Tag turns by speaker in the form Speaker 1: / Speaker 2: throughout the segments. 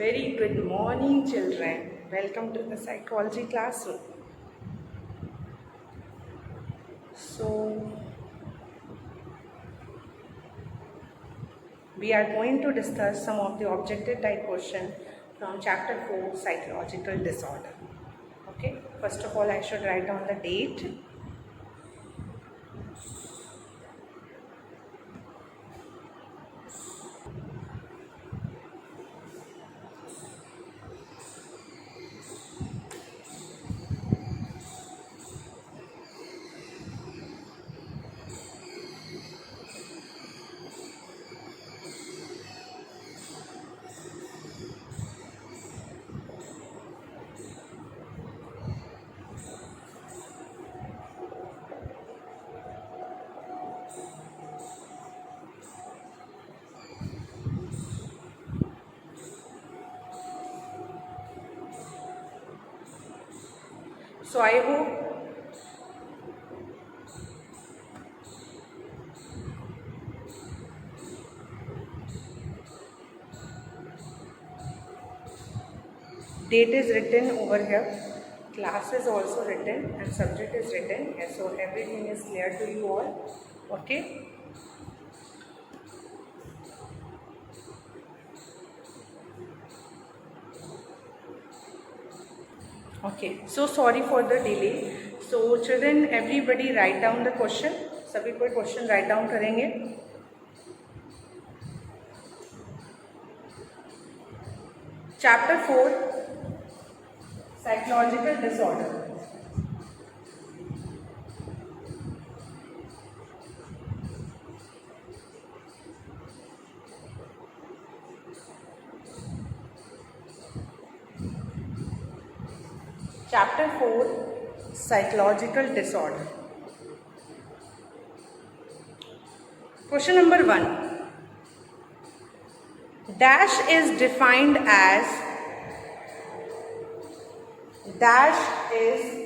Speaker 1: Very good morning, children. Welcome to the psychology classroom. So, we are going to discuss some of the objective type question from chapter 4, psychological disorder. Okay, first of all, I should write down the date. So, I hope date is written over here, class is also written, and subject is written. So, everything is clear to you all. Okay. Okay, so sorry for the delay. So children, everybody write down the question. सभी कोई question write down करेंगे. Chapter 4 psychological disorder. Chapter 4 Psychological Disorder. Question number 1. Dash is defined as dash is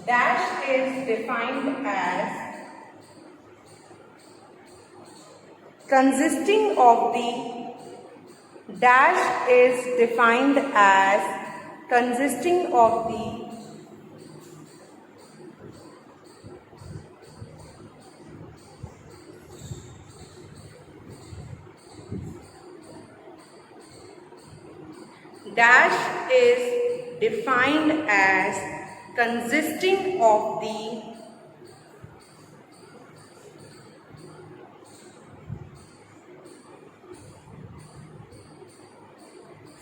Speaker 1: dash is defined as consisting of the dash is defined as consisting of the dash is defined as consisting of the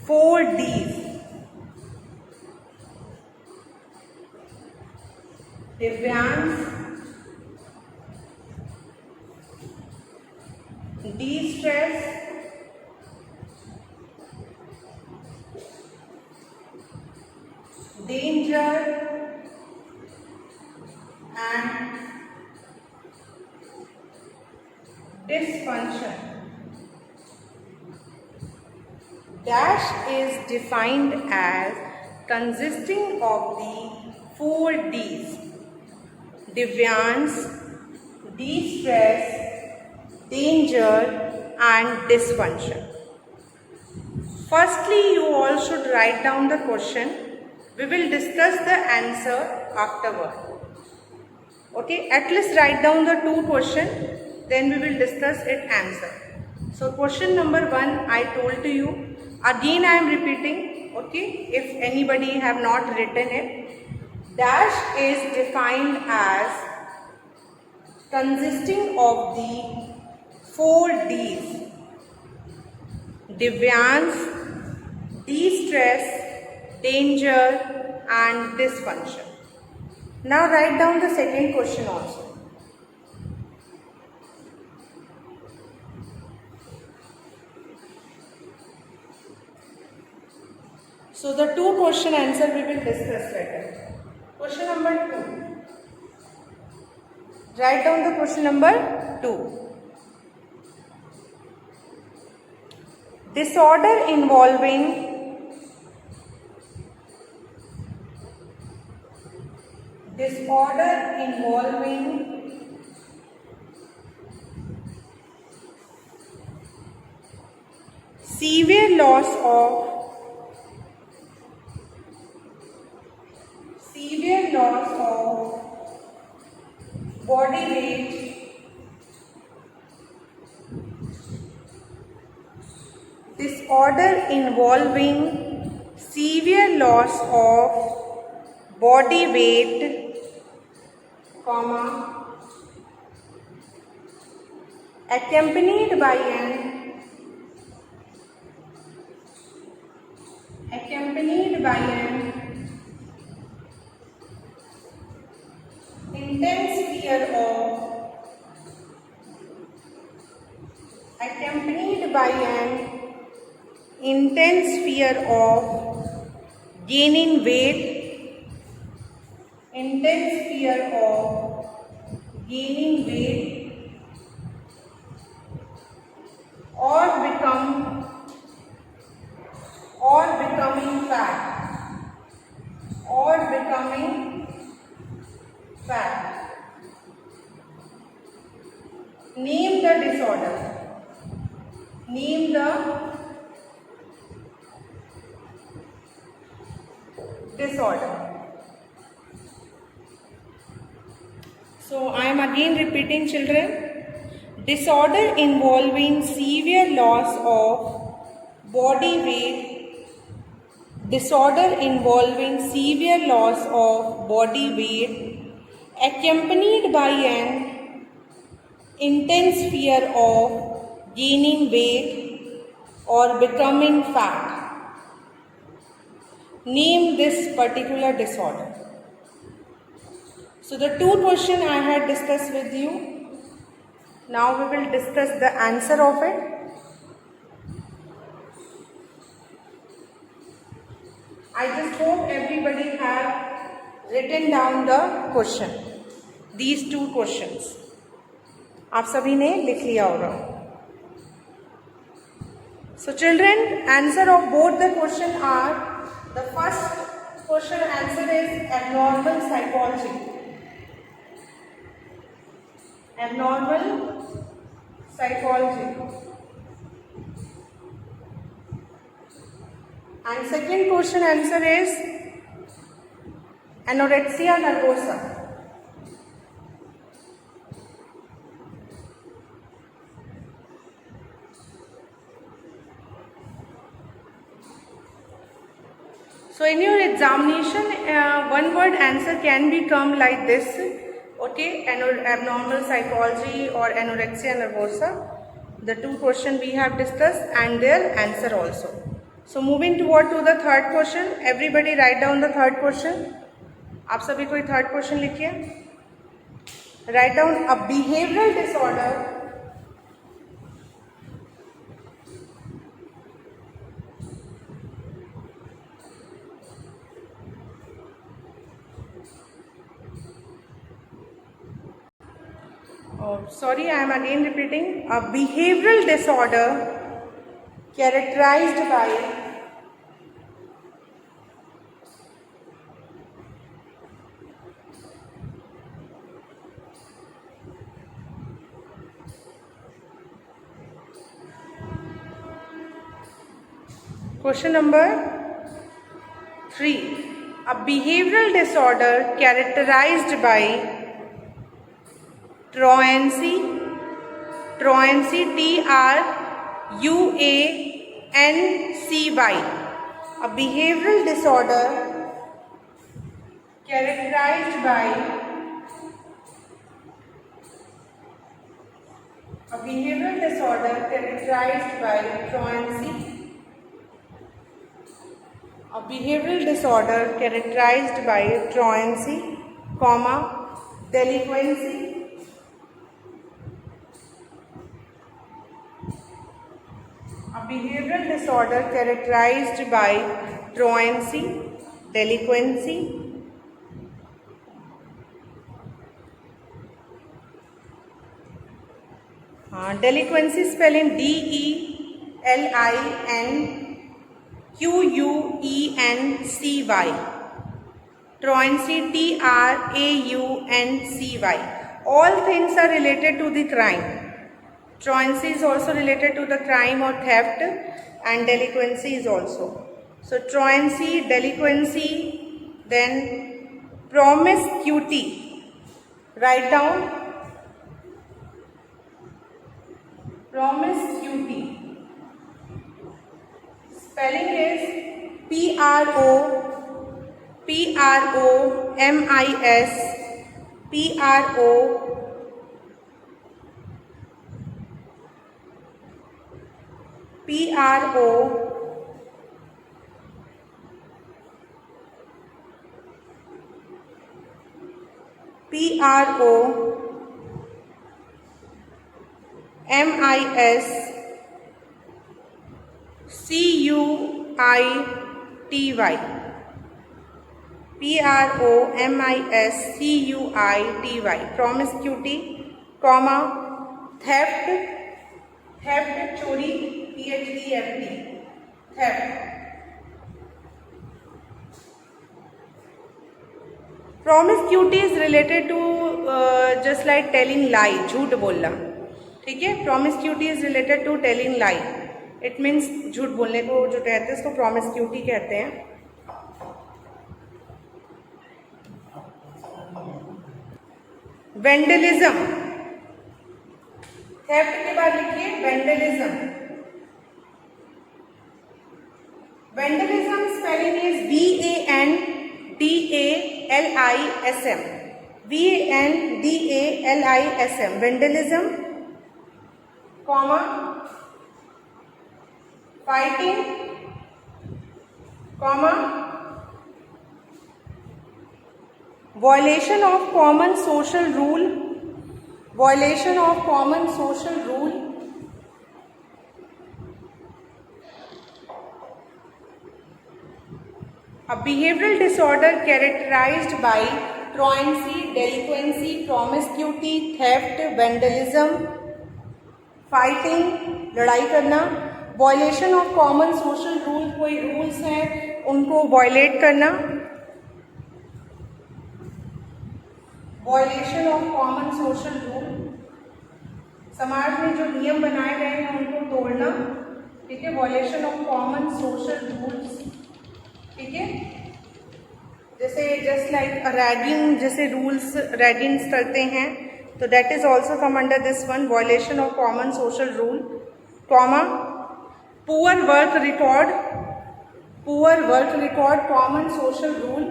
Speaker 1: four D's. Divyansh, de-stress, danger, and dysfunction. Dash is defined as consisting of the four D's. Divyansh, de-stress, danger, and dysfunction. Firstly, you all should write down the question. We will discuss the answer afterward. Okay, at least write down the two questions, then we will discuss its answer. So question number 1, I told to you. Again I am repeating, okay, if anybody have not written it. Dash is defined as consisting of the four D's. Divyansh, de-stress, danger, and dysfunction. Now write down the second question also. So the two question answer we will discuss later. Question number 2. Write down the question number 2. Disorder involving severe loss of body weight, disorder involving severe loss of body weight, comma, accompanied by an intense fear of gaining weight, or becoming fat. Name the disorder. So I am again repeating, children. Disorder involving severe loss of body weight, accompanied by an intense fear of gaining weight or becoming fat. Name this particular disorder. So the 2 questions I had discussed with you. Now we will discuss the answer of it. I just hope everybody have written down the question. These 2 questions. आप सभी ने लिख लिया होगा. So children, answer of both the question are, the first question answer is abnormal psychology. And second question answer is anorexia nervosa. So in your examination, one word answer can become like this, okay, abnormal psychology or anorexia nervosa. The 2 questions we have discussed and their answer also. So moving toward to the third question, everybody write down the third question. आप सभी कोई third question लिखिए. Write down a behavioral disorder sorry, I am again repeating. A behavioral disorder characterized by question number 3. A behavioral disorder characterized by truancy, T-R-U-A-N-C-Y. A behavioral disorder characterized by truancy. A behavioral disorder characterized by truancy, comma, delinquency. A behavioral disorder characterized by truancy, delinquency. हाँ, delinquency spelling DELINQUENCY, truancy TRAUNCY. All things are related to the crime. Truancy is also related to the crime or theft, and delinquency is also. So truancy, delinquency, then promiscuity. Write down promiscuity. Spelling is PROMISCUITY. Promiscuity, comma, theft, चोरी, THEFT, theft. Promiscuity is related to just like telling lie, झूठ बोलना. ठीक है, promiscuity is related to telling lie. It means झूठ बोलने को जो कहते हैं उसको promiscuity कहते हैं. Vandalism, theft के बाद लिखिए vandalism. Vandalism spelling is VANDALISM. VANDALISM. Vandalism, comma, fighting, comma, violation of common social rule. Violation of common social rule. A behavioral disorder characterized by truancy, delinquency, promiscuity, theft, vandalism, fighting, लड़ाई करना, violation of common social rule, कोई rules हैं उनको violate करना, violation of common social rule, समाज में जो नियम बनाए गए हैं उनको तोड़ना. ठीक है, violation of common social rules. ठीक है, जैसे जस्ट लाइक रैगिंग, जैसे रूल्स रैगिंग्स करते हैं तो that is also come under this one, violation of common social rule, comma, poor work record, common social rule.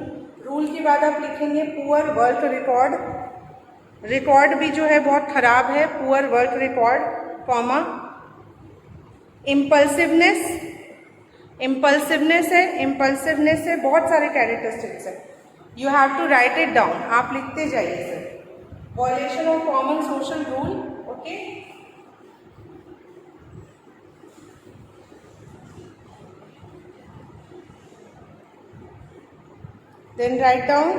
Speaker 1: Rule के बाद आप लिखेंगे पुअर वर्क रिकॉर्ड. रिकॉर्ड भी जो है बहुत खराब है, poor work record, comma, impulsiveness है. इम्पल्सिवनेस से बहुत सारे कैरेक्टरिस्टिक्स है. You have to write it down. आप लिखते जाइए sir. Violation of common social rule. Okay, then write down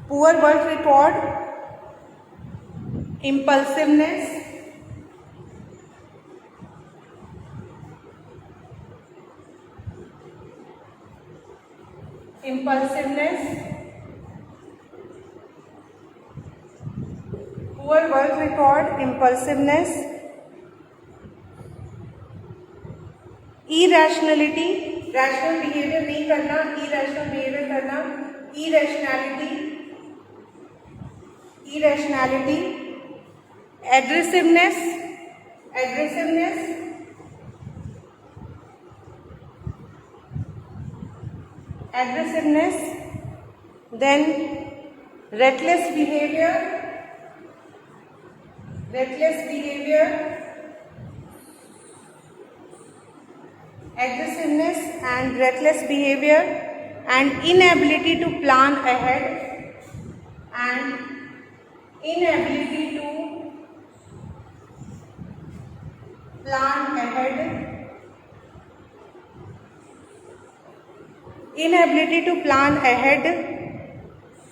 Speaker 1: poor work record, impulsiveness, poor work record, impulsiveness, irrationality, rational behavior नहीं करना, irrational behavior करना, irrationality, aggressiveness, then reckless behavior, aggressiveness and reckless behavior, and inability to plan ahead,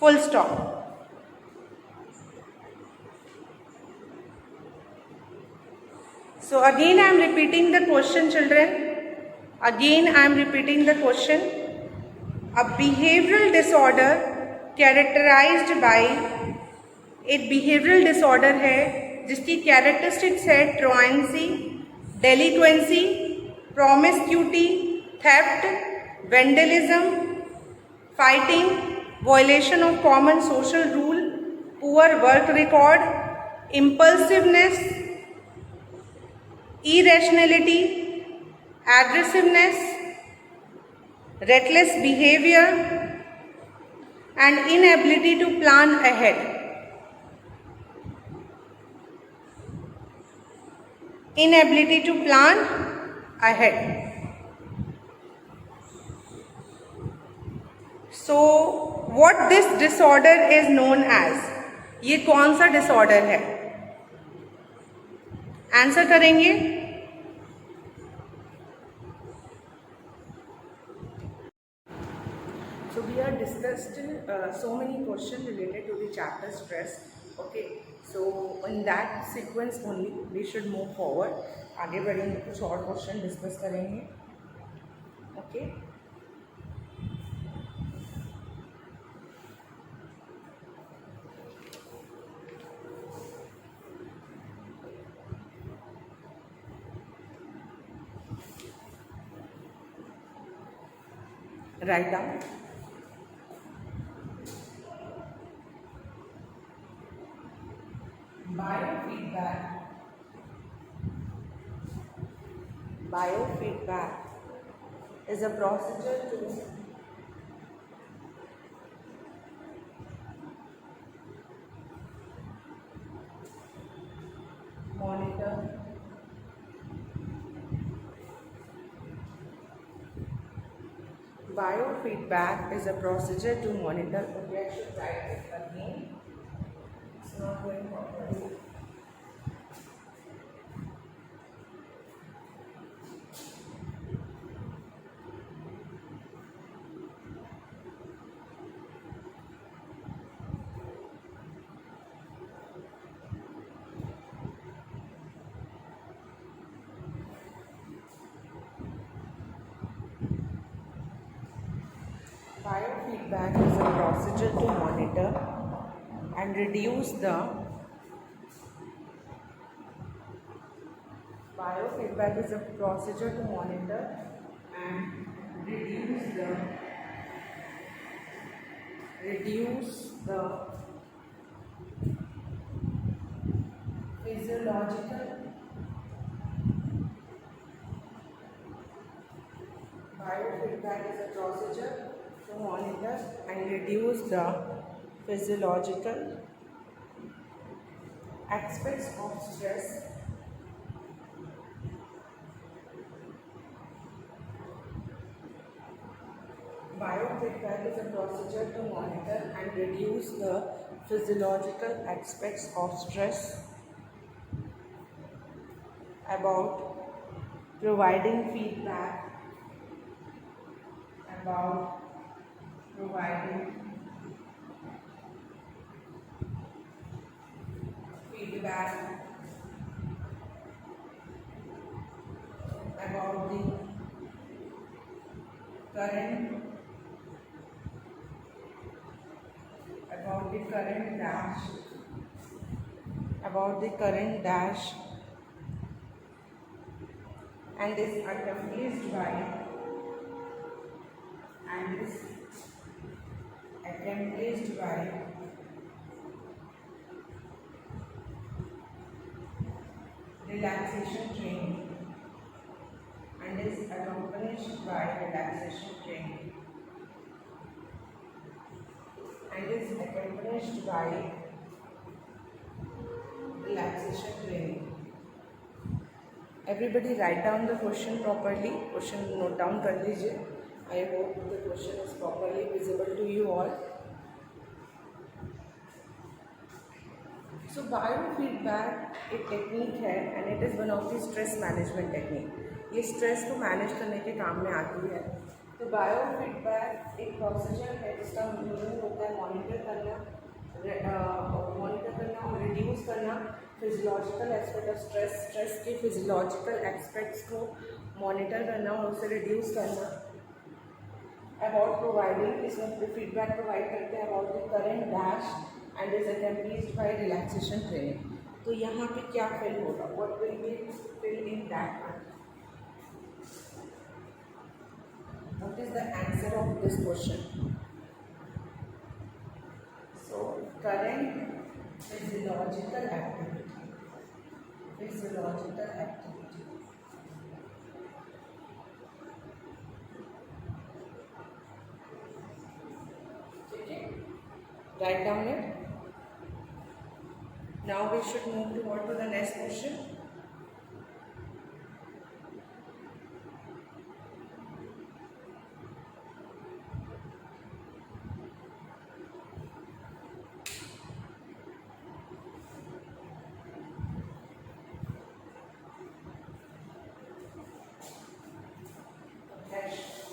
Speaker 1: full stop. So again I am repeating the question, children. Again I am repeating the question. A behavioral disorder characterized by, एक behavioral disorder है जिसकी characteristics है truancy, delinquency, promiscuity, theft, vandalism, fighting, violation of common social rule, poor work record, impulsiveness, irrationality, aggressiveness, reckless behavior, and inability to plan ahead. Inability to plan ahead. So what this disorder is known as? ये कौन सा disorder है? Answer करेंगे? So we have discussed so many questions related to the chapter stress. Okay, so in that sequence only we should move forward. आगे बढ़ेंगे, कुछ और question discuss करेंगे. Okay. Write down. Biofeedback is a procedure to monitor Biofeedback is a procedure to monitor. Okay, I should write it again. It's not going properly. Biofeedback is a procedure to monitor and reduce the Biofeedback is a procedure to monitor and reduce the physiological Biofeedback is a procedure to monitor and reduce the physiological aspects of stress Biofeedback is a procedure to monitor and reduce the physiological aspects of stress about providing feedback about providing feedback about the current dash and is accomplished by relaxation training and is accompanied by relaxation training and is accompanied by relaxation training. Everybody write down the question properly. Question note down कर लीजिए. I hope the question is properly visible to you all. So biofeedback एक technique है and it is one of the stress management technique. ये stress को manage करने के काम में आती है. तो तो बायो फीडबैक एक प्रोसीजर है जिसका मीनिंग होता है मॉनिटर करना और रिड्यूस करना फिजियोलॉजिकल एस्पेक्ट ऑफ स्ट्रेस के फिजियोलॉजिकल एस्पेक्ट्स को मॉनिटर करना और उसे रिड्यूस करना। अबाउट प्रोवाइडिंग, इसमें फीडबैक प्रोवाइड करते हैं about the current dash and is accompanied by relaxation training. तो यहाँ पे क्या फिल होगा, what will be fill in that one, what is the answer of this question. So, current physiological activity, okay, write down it. Now we should move to the next question.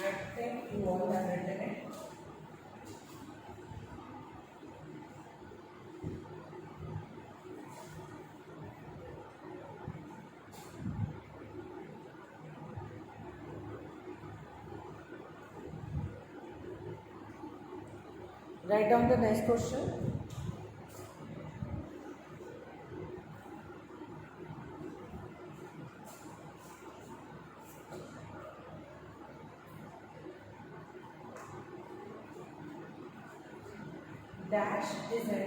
Speaker 1: I think you all have written it. Write down the next question. Dash is an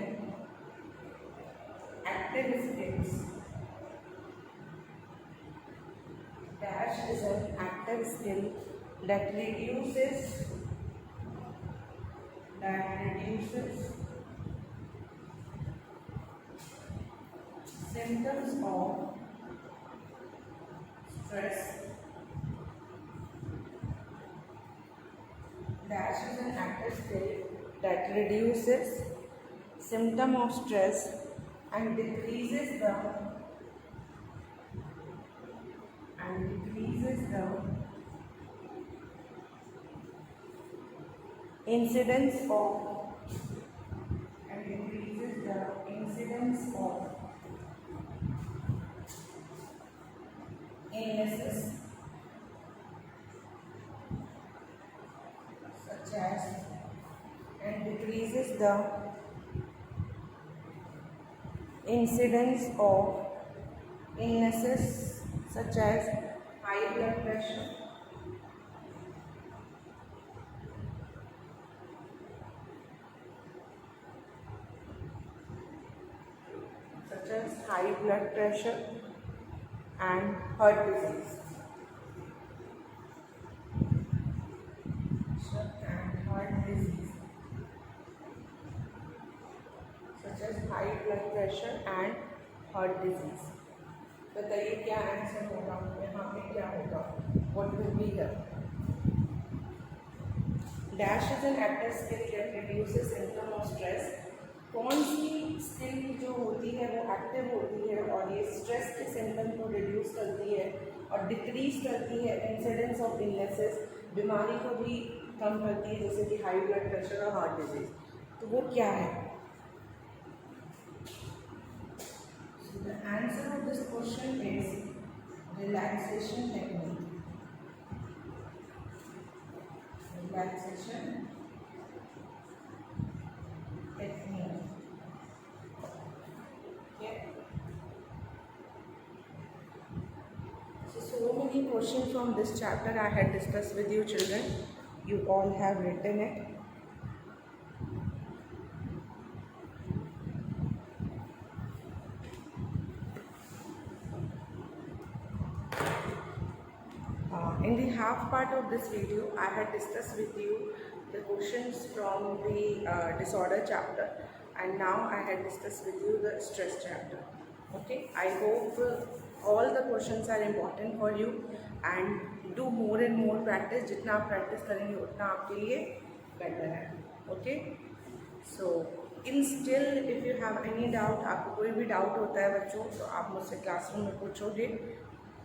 Speaker 1: active skills. Dash is an active skill that reduces symptoms of stress. Dash is an active skill that reduces symptom of stress and decreases the incidence of illnesses such as and decreases the incidence of illnesses such as high blood pressure, and heart disease. Such as high blood pressure and heart disease. बताइए क्या answer होगा, यहाँ पे क्या होगा, what will be the dash is an active skill that reduces symptom of stress. कौन सी skill जो होती है वो एक्टिव होती है और ये स्ट्रेस के सिम्टम को रिड्यूस करती है और डिक्रीज करती है इंसिडेंस ऑफ इलनेसेस, बीमारी को भी कम करती है जैसे कि हाई ब्लड प्रेशर और हार्ट डिजीज। तो वो क्या है? The answer of this question is relaxation technique. Relaxation technique. Okay. So many questions from this chapter I had discussed with you children. You all have written it. In the half part of this video, I had discussed with you the questions from the disorder chapter, and now I had discussed with you the stress chapter. Okay, I hope all the questions are important for you and do more and more practice. जितना आप practice करेंगे उतना आपके लिए better है. Okay, so in still if you have any doubt, आपको कोई भी doubt होता है बच्चों तो आप मुझसे क्लासरूम में पूछोगे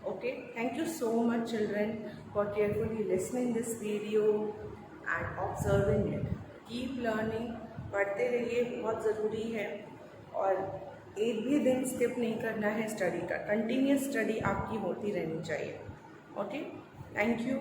Speaker 1: Okay, thank you so much children for carefully listening this video and observing it. Keep learning, पढ़ते रहिए, बहुत ज़रूरी है। और एक भी दिन स्किप नहीं करना है स्टडी का, कंटिन्यूस स्टडी आपकी होती रहनी चाहिए। Okay, thank you.